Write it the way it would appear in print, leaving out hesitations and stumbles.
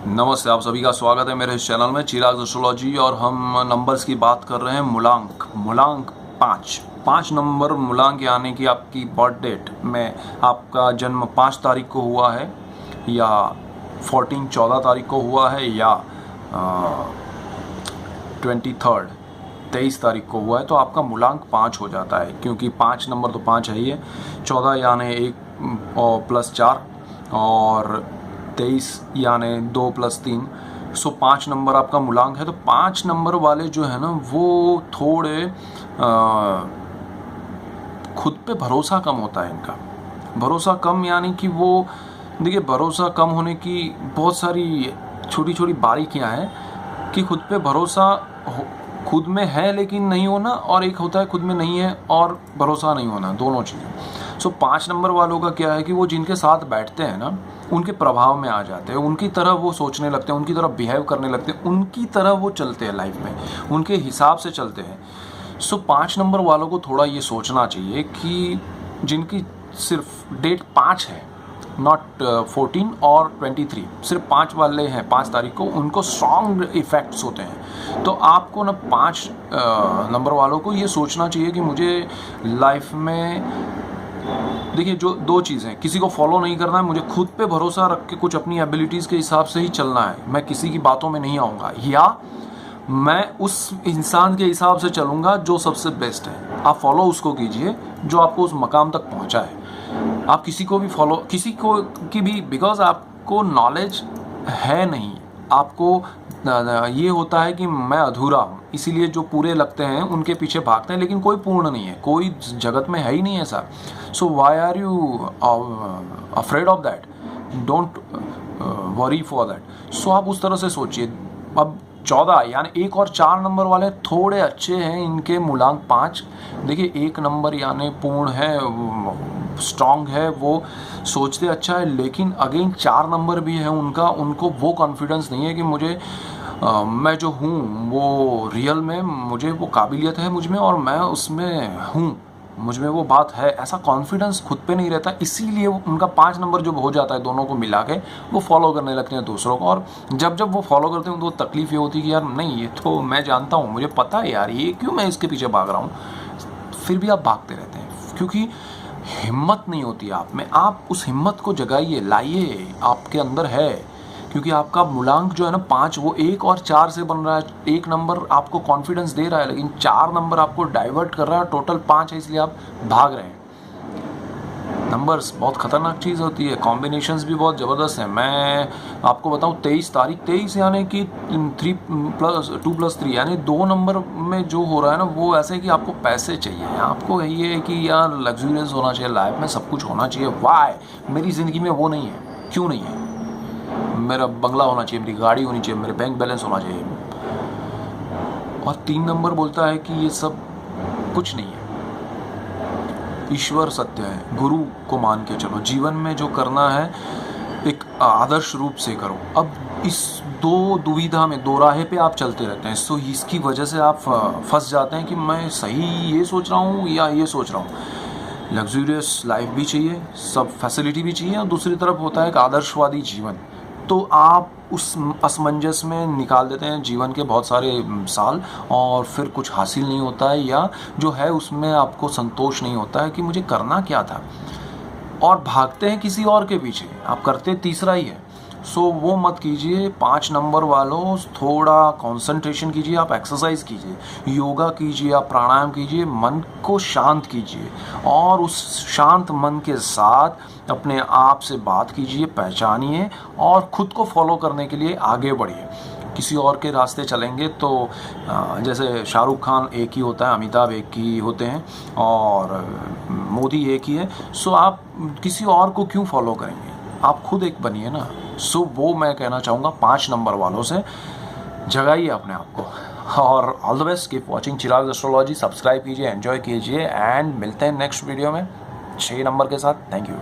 नमस्ते, आप सभी का स्वागत है मेरे इस चैनल में चिराग एस्ट्रोलॉजी। और हम नंबर्स की बात कर रहे हैं। मूलांक 5 नंबर मूलांक, यानी कि आपकी बर्थ डेट में आपका जन्म 5 तारीख को हुआ है या 14 तारीख को हुआ है या 23 तारीख को हुआ है, तो आपका मूलांक 5 हो जाता है। क्योंकि 5 नंबर तो 5 है ही है। 14 यानी 1 और प्लस 4 और 23 यानी 2 प्लस 3, सो 5 नंबर आपका मूलांक है। तो 5 नंबर वाले जो है ना, वो थोड़े खुद पे भरोसा कम होता है इनका। भरोसा कम यानी कि वो, देखिए, भरोसा कम होने की बहुत सारी छोटी छोटी बारीकियां हैं कि खुद पे भरोसा खुद में है लेकिन नहीं होना, और एक होता है खुद में नहीं है और भरोसा नहीं होना, दोनों चीज़ें। सो 5 नंबर वालों का क्या है कि वो जिनके साथ बैठते हैं ना, उनके प्रभाव में आ जाते हैं, उनकी तरह वो सोचने लगते हैं, उनकी तरह बिहेव करने लगते हैं, उनकी तरह वो चलते हैं लाइफ में, उनके हिसाब से चलते हैं। सो 5 नंबर वालों को थोड़ा ये सोचना चाहिए कि जिनकी सिर्फ डेट 5 है, नॉट 14 और 23, सिर्फ 5 वाले हैं 5 तारीख को, उनको स्ट्रॉन्ग इफेक्ट्स होते हैं। तो आपको ना 5 नंबर वालों को ये सोचना चाहिए कि मुझे लाइफ में, देखिए, जो 2 चीज़ें, किसी को फॉलो नहीं करना है, मुझे खुद पे भरोसा रख के कुछ अपनी एबिलिटीज़ के हिसाब से ही चलना है, मैं किसी की बातों में नहीं आऊँगा, या मैं उस इंसान के हिसाब से चलूँगा जो सबसे बेस्ट है। आप फॉलो उसको कीजिए जो आपको उस मकाम तक पहुँचाए। आप किसी को भी फॉलो, किसी को की भी, बिकॉज आपको नॉलेज है नहीं, आपको ये होता है कि मैं अधूरा हूँ, इसीलिए जो पूरे लगते हैं उनके पीछे भागते हैं, लेकिन कोई पूर्ण नहीं है, कोई जगत में है ही नहीं ऐसा। So why are you afraid of that? Don't worry for that. So आप उस तरह से सोचिए। अब 14 यानी 1 और 4 नंबर वाले थोड़े अच्छे हैं, इनके मूलांक 5। देखिए, 1 नंबर यानी पूर्ण है, स्ट्रॉन्ग है, वो सोचते अच्छा है, लेकिन अगेन 4 नंबर भी है उनका, उनको वो कॉन्फिडेंस नहीं है कि मुझे मैं जो हूँ वो रियल में, मुझे वो काबिलियत है मुझ में और मैं उसमें हूँ, मुझ में वो बात है, ऐसा कॉन्फिडेंस खुद पे नहीं रहता। इसीलिए उनका 5 नंबर जो हो जाता है, दोनों को मिला के वो फॉलो करने लगते हैं दूसरों को। और जब वो फॉलो करते हैं तो तकलीफ ये होती है कि यार नहीं, ये तो मैं जानता हूँ, मुझे पता है यार, ये क्यों मैं इसके पीछे भाग रहा हूँ। फिर भी आप भागते रहते हैं क्योंकि हिम्मत नहीं होती आप में। आप उस हिम्मत को जगाइए, लाइए, आपके अंदर है। क्योंकि आपका मूलांक जो है ना 5, वो 1 और 4 से बन रहा है। 1 नंबर आपको कॉन्फिडेंस दे रहा है, लेकिन 4 नंबर आपको डाइवर्ट कर रहा है। टोटल 5 है, इसलिए आप भाग रहे हैं। नंबर्स बहुत खतरनाक चीज़ होती है, कॉम्बिनेशंस भी बहुत ज़बरदस्त हैं। मैं आपको बताऊं, 23 तारीख, 23 यानी कि 2+3 यानी 2 नंबर में जो हो रहा है ना, वो ऐसे है कि आपको पैसे चाहिए, आपको ये है कि यार लग्जूरियस होना चाहिए, लाइफ में सब कुछ होना चाहिए। वाई मेरी ज़िंदगी में वो नहीं है? क्यों नहीं है? मेरा बंगला होना चाहिए, मेरी गाड़ी होनी चाहिए, मेरे बैंक बैलेंस होना चाहिए। और 3 नंबर बोलता है कि ये सब कुछ नहीं है, ईश्वर सत्य है, गुरु को मान के चलो, जीवन में जो करना है एक आदर्श रूप से करो। अब इस 2 दुविधा में, 2 राहे पे आप चलते रहते हैं। सो इसकी वजह से आप फंस जाते हैं कि मैं सही ये सोच रहा हूँ या ये सोच रहा हूँ। लग्जूरियस लाइफ भी चाहिए, सब फैसिलिटी भी चाहिए, और दूसरी तरफ होता है एक आदर्शवादी जीवन। तो आप उस असमंजस में निकाल देते हैं जीवन के बहुत सारे साल, और फिर कुछ हासिल नहीं होता है, या जो है उसमें आपको संतोष नहीं होता है कि मुझे करना क्या था, और भागते हैं किसी और के पीछे। आप करते तीसरा ही है। सो वो मत कीजिए 5 नंबर वालों। थोड़ा कंसंट्रेशन कीजिए, आप एक्सरसाइज कीजिए, योगा कीजिए, आप प्राणायाम कीजिए, मन को शांत कीजिए, और उस शांत मन के साथ अपने आप से बात कीजिए, पहचानिए, और खुद को फॉलो करने के लिए आगे बढ़िए। किसी और के रास्ते चलेंगे तो जैसे शाहरुख खान एक ही होता है, अमिताभ एक ही होते हैं, और मोदी एक ही है। सो आप किसी और को क्यों फॉलो करेंगे? आप खुद एक बनिए ना। सो वो मैं कहना चाहूँगा 5 नंबर वालों से, जगाइए अपने आप को। और all the best, keep watching Chirag astrology. Subscribe कीजिए, एंजॉय कीजिए, एंड मिलते हैं नेक्स्ट वीडियो में 6 नंबर के साथ। Thank you.